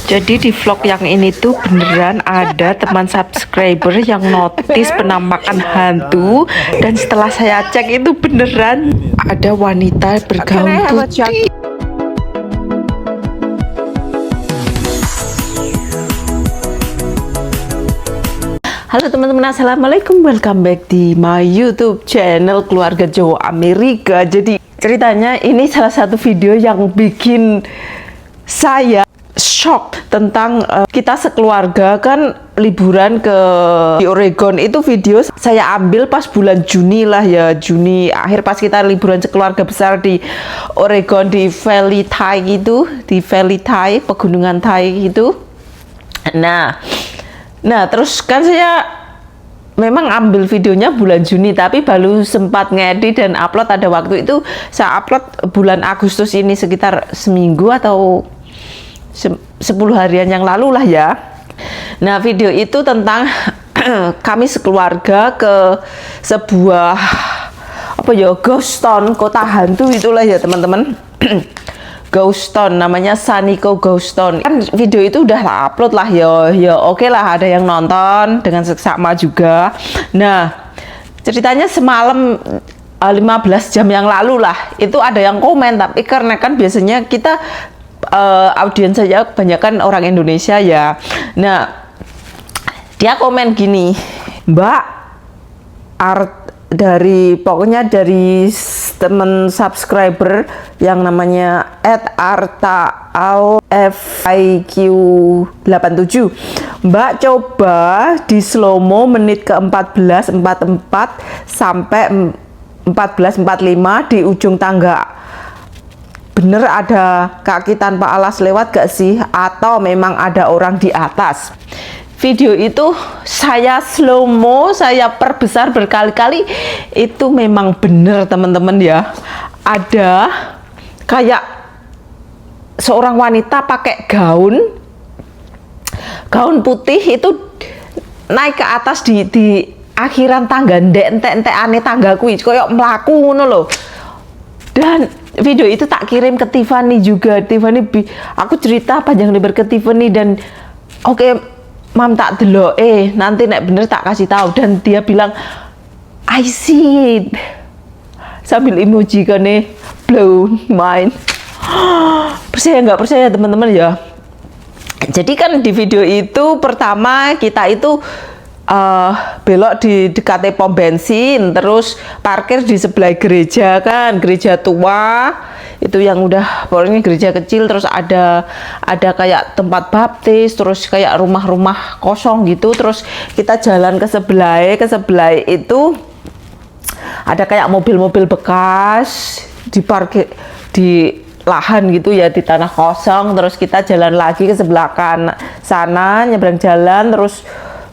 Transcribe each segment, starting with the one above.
Jadi di vlog yang ini tuh beneran ada teman subscriber yang notice penampakan hantu, dan setelah saya cek itu beneran ada wanita bergaun putih. Halo teman-teman, assalamualaikum, welcome back di my YouTube channel Keluarga Jawa Amerika. Jadi ceritanya ini salah satu video yang bikin saya shock tentang kita sekeluarga kan liburan ke di Oregon. Itu video saya ambil pas bulan Juni lah ya, Juni akhir, pas kita liburan sekeluarga besar di Oregon, di Valley Thai gitu, di Valley Thai, pegunungan Thai gitu. Nah terus kan saya memang ambil videonya bulan Juni, tapi baru sempat ngedit dan upload ada waktu itu. Saya upload bulan Agustus ini, sekitar seminggu atau 10 harian yang lalu lah ya. Nah video itu tentang kami sekeluarga ke sebuah apa ya, ghost town, kota hantu itulah ya teman-teman. Ghost town, namanya Sanico Ghost Town. Kan video itu udah upload lah ya oke lah, ada yang nonton dengan seksama juga. Nah ceritanya semalam 15 jam yang lalu lah itu ada yang komen, tapi karena kan biasanya kita audiens saya kebanyakan orang Indonesia ya. Nah dia komen gini, Mbak, dari temen subscriber yang namanya @artaal_fiq87, Mbak coba di slow mo menit ke 14:44 sampai 14:45 di ujung tangga. Bener ada kaki tanpa alas lewat gak sih? Atau memang ada orang di atas? Video itu saya slow mo, saya perbesar berkali-kali. Itu memang bener teman-teman ya. Ada kayak seorang wanita pakai gaun putih itu naik ke atas di akhiran tangga, ente aneh tangga kuwi koyo mlaku ngono loh. Dan video itu tak kirim ke Tiffany juga. Tiffany, aku cerita panjang lebar ke Tiffany dan oke, Mam tak delok, nanti nek bener tak kasih tahu. Dan dia bilang I see it sambil emoji kan nih, blow mind. Percaya nggak percaya teman-teman ya. Jadi kan di video itu pertama kita itu belok di dekat pom bensin, terus parkir di sebelah gereja kan, gereja tua itu yang udah pokoknya gereja kecil, terus ada kayak tempat baptis, terus kayak rumah-rumah kosong gitu. Terus kita jalan ke sebelah itu ada kayak mobil-mobil bekas diparkir di lahan gitu ya, di tanah kosong. Terus kita jalan lagi ke sebelah kanan sana, nyebrang jalan terus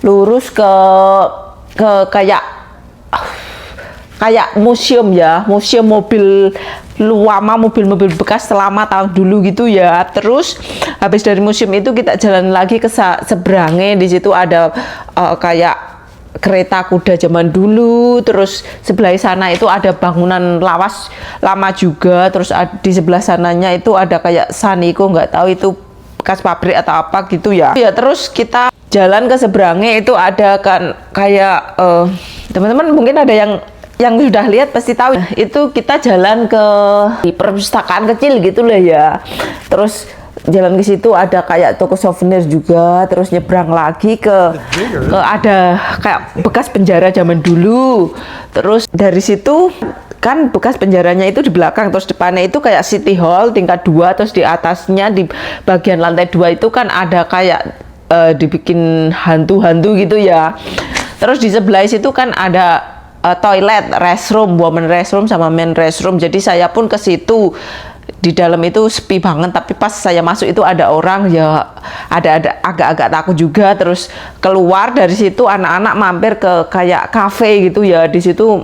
lurus ke kayak museum ya, museum mobil lama, mobil-mobil bekas selama tahun dulu gitu ya. Terus habis dari museum itu kita jalan lagi ke seberangnya, di situ ada kayak kereta kuda zaman dulu. Terus sebelah sana itu ada bangunan lawas lama juga. Terus di sebelah sananya itu ada kayak Sanico, nggak tahu itu bekas pabrik atau apa gitu ya. Ya terus kita jalan ke seberangnya itu ada kan kayak teman-teman mungkin ada yang sudah lihat pasti tahu. Itu kita jalan ke perpustakaan kecil gitu lah ya. Terus jalan ke situ ada kayak toko souvenir juga. Terus nyebrang lagi ke ada kayak bekas penjara zaman dulu. Terus dari situ kan bekas penjaranya itu di belakang, terus depannya itu kayak City Hall tingkat 2, terus di atasnya di bagian lantai 2 itu kan ada kayak dibikin hantu-hantu gitu ya. Terus di sebelah situ kan ada toilet, restroom, woman restroom sama men restroom. Jadi saya pun ke situ. Di dalam itu sepi banget, tapi pas saya masuk itu ada orang ya, ada agak-agak takut juga. Terus keluar dari situ anak-anak mampir ke kayak cafe gitu ya. Di situ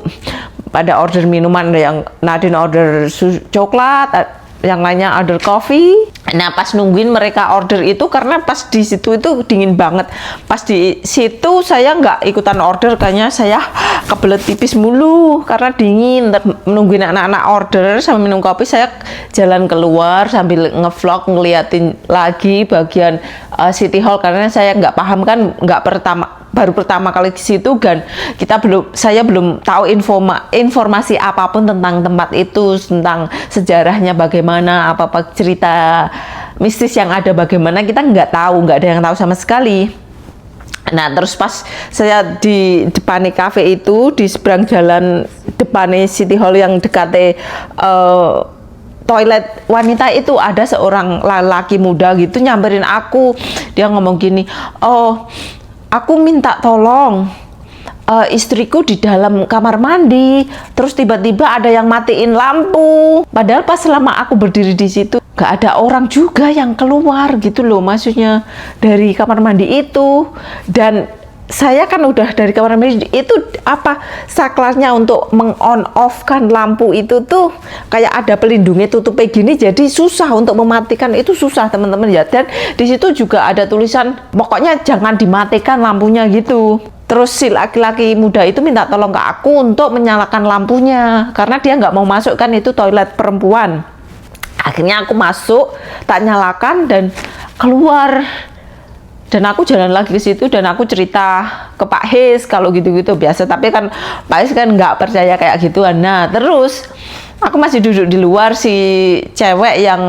pada order minuman, ada yang Nadine order coklat, yang lainnya order coffee. Nah, pas nungguin mereka order itu, karena pas di situ itu dingin banget. Pas di situ saya nggak ikutan order, kayaknya saya kebelet pipis mulu karena dingin. Nungguin anak-anak order sambil minum kopi, saya jalan keluar sambil ngevlog ngeliatin lagi bagian City Hall, karena saya nggak paham kan, baru pertama kali ke situ kan, saya belum tahu informasi apapun tentang tempat itu, tentang sejarahnya bagaimana, apa cerita mistis yang ada bagaimana, kita nggak tahu, nggak ada yang tahu sama sekali. Nah, terus pas saya di depan cafe itu, di seberang jalan depan City Hall yang dekatnya toilet wanita itu, ada seorang laki muda gitu nyamperin aku. Dia ngomong gini, "Oh, aku minta tolong, istriku di dalam kamar mandi, terus tiba-tiba ada yang matiin lampu." Padahal pas selama aku berdiri di situ gak ada orang juga yang keluar gitu loh, maksudnya dari kamar mandi itu. Dan saya kan udah dari kamar mandi itu, apa saklarnya untuk meng-on off kan lampu itu tuh kayak ada pelindungnya, tutupnya gini, jadi susah untuk mematikan itu, susah teman-teman ya. Dan di situ juga ada tulisan pokoknya jangan dimatikan lampunya gitu. Terus si laki-laki muda itu minta tolong ke aku untuk menyalakan lampunya karena dia nggak mau masuk kan, itu toilet perempuan. Akhirnya aku masuk, tak nyalakan dan keluar. Dan aku jalan lagi ke situ dan aku cerita ke Pak His kalau gitu-gitu biasa, tapi kan Pak His kan nggak percaya kayak gituan. Nah, terus aku masih duduk di luar, si cewek yang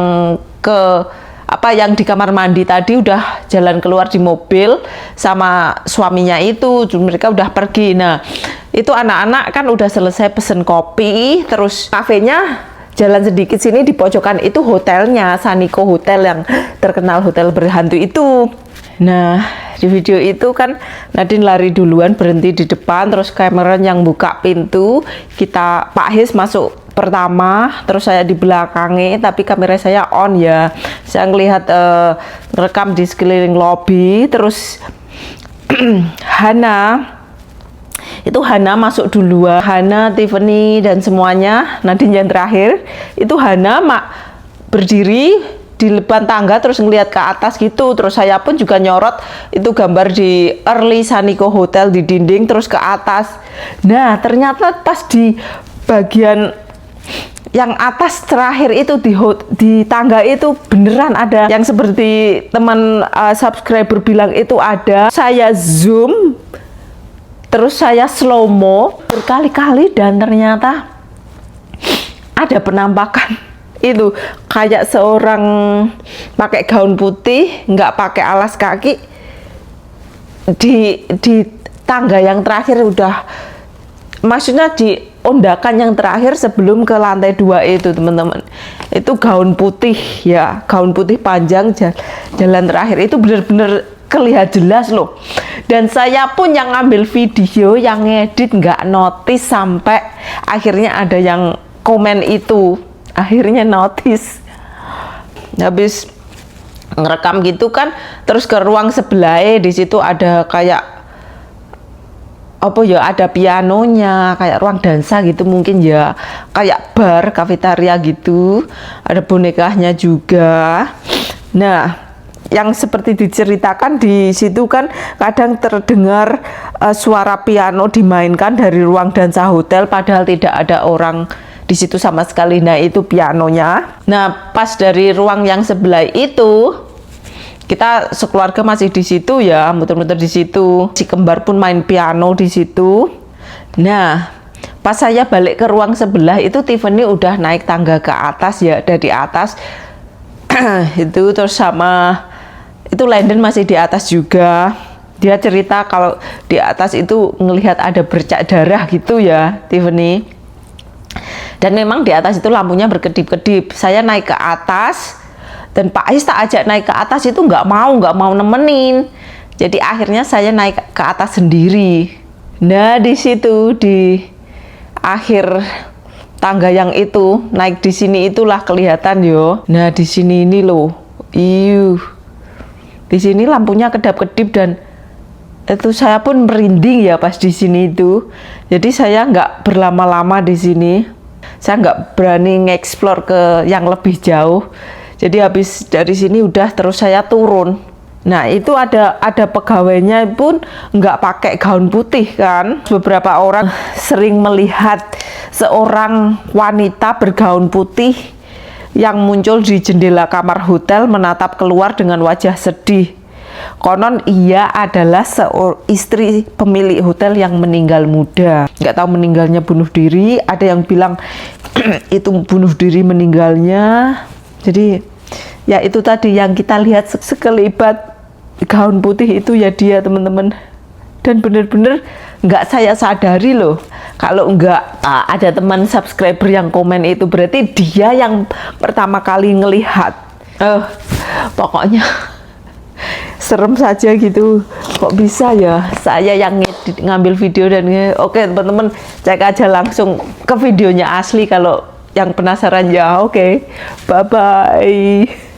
yang di kamar mandi tadi udah jalan keluar di mobil sama suaminya itu, mereka udah pergi. Nah, itu anak-anak kan udah selesai pesen kopi, terus kafenya jalan sedikit sini di pojokan itu hotelnya, Saniko Hotel yang terkenal hotel berhantu itu. Nah, di video itu kan Nadine lari duluan, berhenti di depan, terus Cameron yang buka pintu, Pak His masuk pertama, terus saya di belakangnya, tapi kamera saya on ya. Saya ngelihat rekam di sekeliling lobby, terus Hana masuk duluan, Hana, Tiffany dan semuanya. Nadine yang terakhir. Itu Hana berdiri di depan tangga terus ngelihat ke atas gitu. Terus saya pun juga nyorot itu gambar di Early Saniko Hotel di dinding terus ke atas. Nah, ternyata pas di bagian yang atas terakhir itu di tangga itu beneran ada yang seperti teman subscriber bilang itu ada. Saya zoom, terus saya slow mo berkali-kali dan ternyata ada penampakan. Itu kayak seorang pakai gaun putih, nggak pakai alas kaki, di tangga yang terakhir, udah maksudnya di ondakan yang terakhir sebelum ke lantai 2 itu teman-teman. Itu gaun putih ya, gaun putih panjang, jalan terakhir itu bener-bener kelihatan jelas loh. Dan saya pun yang ngambil video, yang ngedit, nggak notice sampai akhirnya ada yang komen itu. Akhirnya notice, habis ngerekam gitu kan, terus ke ruang sebelah, di situ ada kayak ada pianonya, kayak ruang dansa gitu mungkin ya, kayak bar, kafetaria gitu, ada bonekanya juga. Nah, yang seperti diceritakan di situ kan kadang terdengar suara piano dimainkan dari ruang dansa hotel, padahal tidak ada orang di situ sama sekali. Nah, itu pianonya. Nah, pas dari ruang yang sebelah itu, kita sekeluarga masih di situ ya, muter-muter di situ. Si kembar pun main piano di situ. Nah, pas saya balik ke ruang sebelah itu, Tiffany udah naik tangga ke atas ya, dari atas. Itu terus sama itu Landon masih di atas juga. Dia cerita kalau di atas itu ngelihat ada bercak darah gitu ya, Tiffany. Dan memang di atas itu lampunya berkedip-kedip. Saya naik ke atas dan Pak Ais tak ajak naik ke atas, itu nggak mau nemenin. Jadi akhirnya saya naik ke atas sendiri. Nah, di situ di akhir tangga yang itu, naik di sini itulah kelihatan yo. Nah, di sini ini loh. Di sini lampunya kedap-kedip dan itu saya pun merinding ya pas di sini itu. Jadi saya nggak berlama-lama di sini. saya nggak berani nge-explore ke yang lebih jauh. Jadi habis dari sini udah terus saya turun. Nah itu ada pegawainya pun nggak pakai gaun putih kan. Beberapa orang sering melihat seorang wanita bergaun putih yang muncul di jendela kamar hotel menatap keluar dengan wajah sedih. Konon ia adalah istri pemilik hotel yang meninggal muda. Nggak tahu meninggalnya bunuh diri. Ada yang bilang itu bunuh diri meninggalnya. Jadi ya itu tadi yang kita lihat sekelibat gaun putih itu ya dia teman-teman. Dan bener-bener nggak saya sadari loh. Kalau nggak ada teman subscriber yang komen itu berarti dia yang pertama kali ngelihat. Pokoknya serem saja gitu. Kok bisa ya saya yang ngambil video dan oke teman-teman cek aja langsung ke videonya asli kalau yang penasaran ya. Oke, bye bye.